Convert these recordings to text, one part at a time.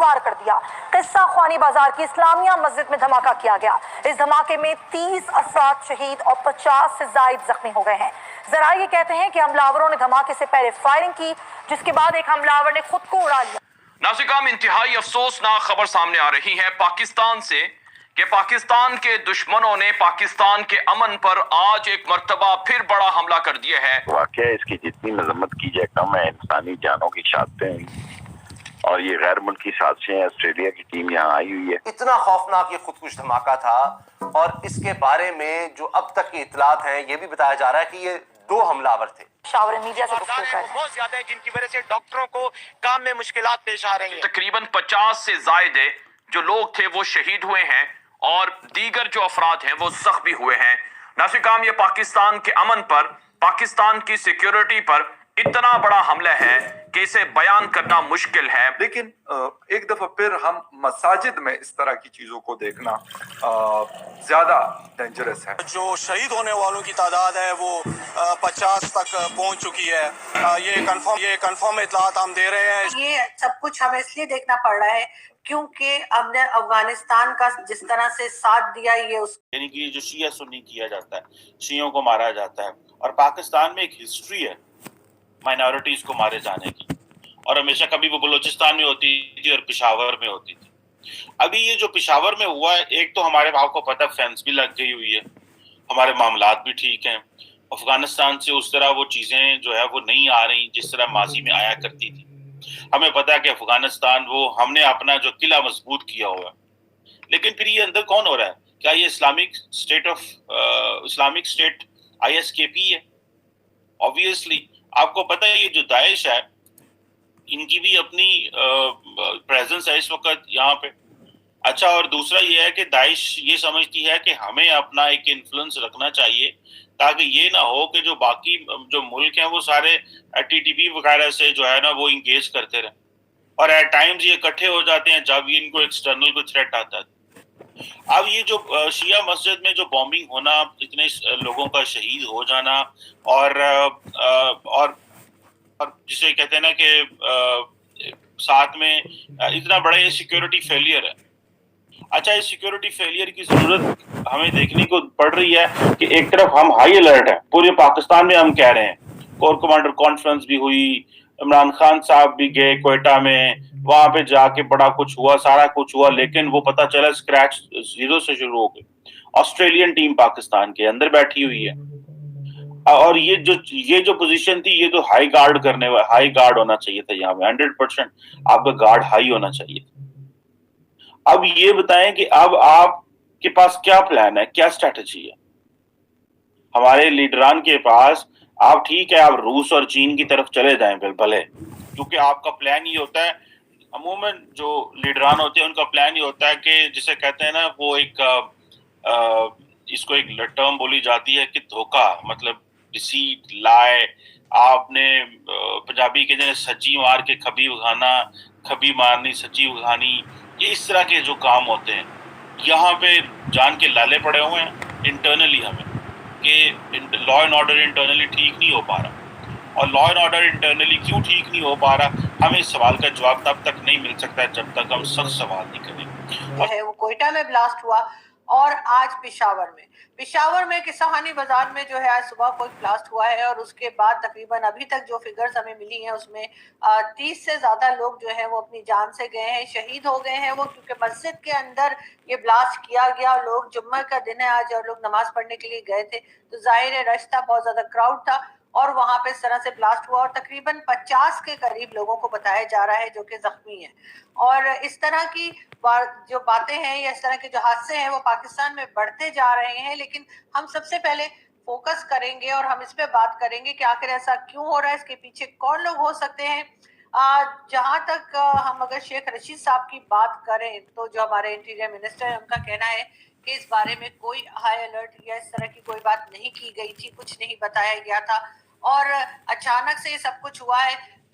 استوار کر دیا۔ قصہ خوانی بازار کی اسلامیہ مسجد میں دھماکہ کیا گیا۔ اس دھماکے میں 30 افراد شہید اور 50 سے زائد زخمی ہو گئے ہیں۔ ذرائع یہ کہتے ہیں کہ حملہ نے دھماکے سے پہلے فائرنگ کی، جس کے بعد ایک حملہ نے خود کو اڑا لیا۔ ناظرین، انتہائی افسوسناک خبر سامنے آ رہی ہے پاکستان سے کہ پاکستان کے دشمنوں نے پاکستان کے امن پر آج ایک مرتبہ پھر بڑا حملہ کر دیا ہے۔ واقعہ اس کی جتنی مذمت کی جائے کم ہے، انسانی جانوں کی شہادتیں ہوئی اور یہ غیر ملکی سازشیں ہیں۔ آسٹریلیا کی ٹیم یہاں آئی ہوئی ہے۔ اتنا خوفناک یہ خودکش دھماکہ تھا، اور اس کے بارے میں جو اب تک کی اطلاعات ہیں یہ بھی بتایا جا رہا ہے کہ یہ 2 حملہ آور تھے۔ پشاور میڈیا سے گفتگو کر بہت زیادہ ہے، جن کی وجہ سے ڈاکٹروں کو کام میں مشکلات پیش آ رہی ہیں۔ تقریباً 50 سے زائد جو لوگ تھے وہ شہید ہوئے ہیں اور دیگر جو افراد ہیں وہ زخمی ہوئے ہیں۔ ناظرین، یہ پاکستان کے امن پر، پاکستان کی سیکیورٹی پر اتنا بڑا حملہ ہے کہ اسے بیان کرنا مشکل ہے۔ لیکن ایک دفعہ پھر ہم مساجد میں اس طرح کی چیزوں کو دیکھنا زیادہ ڈینجرس ہے۔ جو شہید ہونے والوں کی تعداد ہے وہ 50 تک پہنچ چکی ہے۔ یہ کنفرم اطلاعات ہم دے رہے ہیں۔ یہ سب کچھ ہمیں اس لیے دیکھنا پڑ رہا ہے کیونکہ ہم نے افغانستان کا جس طرح سے ساتھ دیا، یہ اس یعنی کہ جو شیعہ سنی کیا جاتا ہے، شیعوں کو مارا جاتا ہے، اور پاکستان میں ایک ہسٹری ہے مائنورٹیز کو مارے جانے کی، اور ہمیشہ کبھی وہ بلوچستان میں ہوتی تھی اور پشاور میں ہوتی تھی۔ ابھی یہ جو پشاور میں ہوا ہے، ایک تو ہمارے آپ کو پتہ فینس بھی لگ گئی ہوئی ہے، ہمارے معاملات بھی ٹھیک ہیں، افغانستان سے اس طرح وہ چیزیں جو ہے وہ نہیں آ رہی جس طرح ماضی میں آیا کرتی تھی۔ ہمیں پتہ ہے کہ افغانستان وہ ہم نے اپنا جو قلعہ مضبوط کیا ہوا ہے، لیکن پھر یہ اندر کون ہو رہا ہے؟ کیا یہ اسلامک اسٹیٹ ISKP ہے؟ آبویسلی آپ کو پتہ ہے یہ جو داعش ہے ان کی بھی اپنی پریزنس ہے اس وقت یہاں پہ۔ اچھا، اور دوسرا یہ ہے کہ داعش یہ سمجھتی ہے کہ ہمیں اپنا ایک انفلوئنس رکھنا چاہیے تاکہ یہ نہ ہو کہ جو باقی جو ملک ہیں وہ سارے TTP وغیرہ سے جو ہے نا وہ انگیج کرتے رہیں، اور ایٹ ٹائمز یہ اکٹھے ہو جاتے ہیں جب ان کو ایکسٹرنل کوئی تھریٹ آتا ہے۔ اب یہ جو شیعہ مسجد میں جو بامبنگ ہونا، اتنے لوگوں کا شہید ہو جانا، اور جسے کہتے ہیں نا کہ ساتھ میں اتنا بڑا یہ سیکیورٹی فیلئر ہے۔ اچھا، اس سیکیورٹی فیلئر کی ضرورت ہمیں دیکھنے کو پڑ رہی ہے کہ ایک طرف ہم ہائی الرٹ ہیں، پورے پاکستان میں ہم کہہ رہے ہیں، کور کمانڈر کانفرنس بھی ہوئی، عمران خان صاحب بھی گئے کوئٹہ میں، وہاں پہ جا کے بڑا کچھ ہوا، سارا کچھ ہوا، لیکن وہ پتہ چلا اسکریچ 0 سے شروع ہو گئے۔ آسٹریلین ٹیم پاکستان کے اندر بیٹھی ہوئی ہے، اور یہ جو پوزیشن تھی، یہ تو ہائی گارڈ ہونا چاہیے تھا یہاں پہ، 100% آپ کا گارڈ ہائی ہونا چاہیے تھا۔ اب یہ بتائیں کہ اب آپ کے پاس کیا پلان ہے، کیا اسٹریٹجی ہے؟ ہمارے لیڈران کے پاس، آپ ٹھیک ہے آپ روس اور چین کی طرف چلے جائیں بھلے، کیونکہ آپ کا پلان یہ ہوتا ہے، عموماً جو لیڈران ہوتے ہیں ان کا پلان یہ ہوتا ہے کہ جسے کہتے ہیں نا وہ ایک اس کو ایک ٹرم بولی جاتی ہے کہ دھوکہ، مطلب ڈیسیٹ، لائے، آپ نے پنجابی کے جیسے سچی مار کے کھبی اگانا، کھبی مارنی سچی اگانی، یہ اس طرح کے جو کام ہوتے ہیں یہاں پہ جان کے لالے پڑے ہوئے ہیں انٹرنلی ہمیں، کہ لا اینڈ آرڈر انٹرنلی ٹھیک نہیں ہو پا رہا، اور لا اینڈ آرڈر انٹرنلی کیوں ٹھیک نہیں ہو پا رہا، ہمیں اس سوال کا جواب تب تک نہیں مل سکتا جب تک ہم سخت سوال نہیں کریں۔ وہ کوئٹہ میں بلاسٹ ہوا، اور آج پشاور میں قصہ بازار میں جو ہے آج صبح کوئی بلاسٹ ہوا ہے، اور اس کے بعد تقریباً ابھی تک جو فگرز ہمیں ملی ہیں اس میں 30 سے زیادہ لوگ جو ہیں وہ اپنی جان سے گئے ہیں، شہید ہو گئے ہیں وہ، کیونکہ مسجد کے اندر یہ بلاسٹ کیا گیا، لوگ جمعہ کا دن ہے آج اور لوگ نماز پڑھنے کے لیے گئے تھے، تو ظاہر ہے رش تھا، بہت زیادہ کراؤڈ تھا، اور وہاں پہ اس طرح سے بلاسٹ ہوا، اور تقریباً 50 کے قریب لوگوں کو بتایا جا رہا ہے جو کہ زخمی ہیں۔ اور اس طرح کی جو باتیں ہیں یا اس طرح کے جو حادثے ہیں وہ پاکستان میں بڑھتے جا رہے ہیں، لیکن ہم سب سے پہلے فوکس کریں گے اور ہم اس پہ بات کریں گے کہ آخر ایسا کیوں ہو رہا ہے، اس کے پیچھے کون لوگ ہو سکتے ہیں۔ جہاں تک ہم اگر شیخ رشید صاحب کی بات کریں تو جو ہمارے انٹیریئر منسٹر ہیں ان کا کہنا ہے کہ اس بارے میں کوئی ہائی الرٹ یا اس طرح کی کوئی بات نہیں کی گئی تھی، کچھ نہیں بتایا گیا تھا، اور اچانک سے یہ سب کچھ ہوا ہے۔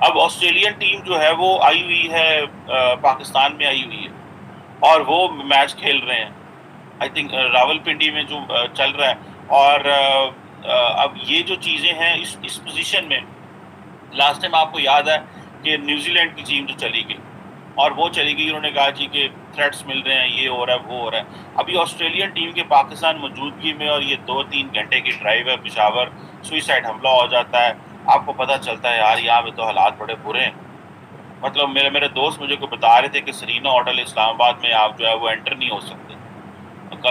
اب آسٹریلین ٹیم جو ہے وہ آئی ہوئی ہے پاکستان میں آئی ہوئی ہے اور وہ میچ کھیل رہے ہیں آئی تھنک راول پنڈی میں جو چل رہا ہے. اور اب یہ جو چیزیں ہیں اس پوزیشن میں لاسٹ ٹائم آپ کو یاد ہے کہ نیوزی لینڈ کی ٹیم جو چلی گئی اور وہ چلی گئی, انہوں نے کہا جی کہ تھریٹس مل رہے ہیں, یہ ہو رہا ہے وہ ہو رہا ہے. ابھی آسٹریلین ٹیم کے پاکستان موجودگی میں اور یہ 2-3 گھنٹے کی ڈرائیو ہے پشاور, سوئسائڈ حملہ ہو جاتا ہے. آپ کو پتہ چلتا ہے یار یہاں پہ تو حالات بڑے برے ہیں. مطلب میرے دوست مجھے کو بتا رہے تھے کہ سرینا ہوٹل اسلام آباد میں آپ جو ہے وہ انٹر نہیں ہو سکتے,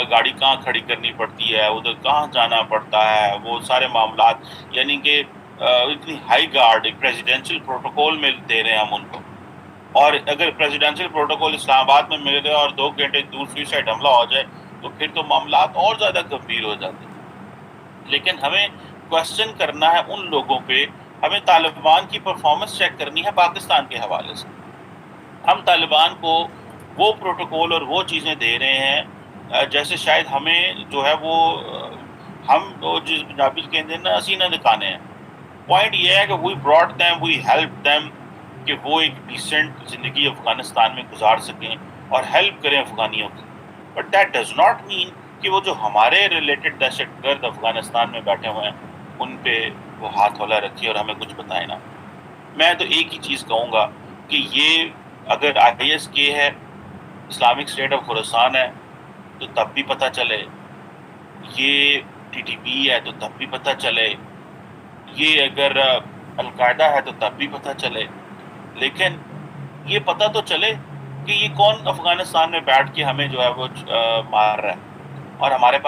گاڑی کہاں کھڑی کرنی پڑتی ہے, ادھر کہاں جانا پڑتا ہے, وہ سارے معاملات. یعنی کہ اتنی ہائی گارڈ پریزیڈینشیل پروٹوکول میں دے رہے ہیں ہم ان کو, اور اگر پریزیڈینشیل پروٹوکول اسلام آباد میں مل گئے اور 2 گھنٹے دور سوئسائڈ حملہ ہو جائے تو پھر تو معاملات اور زیادہ گمبھیر ہو جاتے ہیں. لیکن ہمیں کوشچن کرنا ہے ان لوگوں پہ, ہمیں طالبان کی پرفارمنس چیک کرنی ہے پاکستان کے حوالے سے. ہم طالبان کو وہ پروٹوکول اور وہ چیزیں دے رہے ہیں جیسے شاید ہمیں جو ہے وہ ہم جس پنجابی کہتے ہیں نا اسینہ دکھانے ہیں. پوائنٹ یہ ہے کہ we brought them, we help them کہ وہ ایک ڈیسنٹ زندگی افغانستان میں گزار سکیں اور ہیلپ کریں افغانیوں کی. But that does not mean کہ وہ جو ہمارے ریلیٹڈ دہشت گرد افغانستان میں بیٹھے ہوئے ہیں ان پہ وہ ہاتھ والا رکھے اور ہمیں کچھ بتائے نا. میں تو ایک ہی چیز کہوں گا کہ یہ اگر ISK ہے, اسلامک اسٹیٹ آف خراسان ہے تو تب بھی پتہ چلے, یہ TTP ہے تو تب بھی پتہ چلے, یہ اگر القاعدہ ہے تو تب بھی پتہ چلے. لیکن یہ پتہ تو چلے کہ یہ کون افغانستان میں بیٹھ کے ہمیں جو ہے وہ مار رہا ہے, اور ہمارے پاس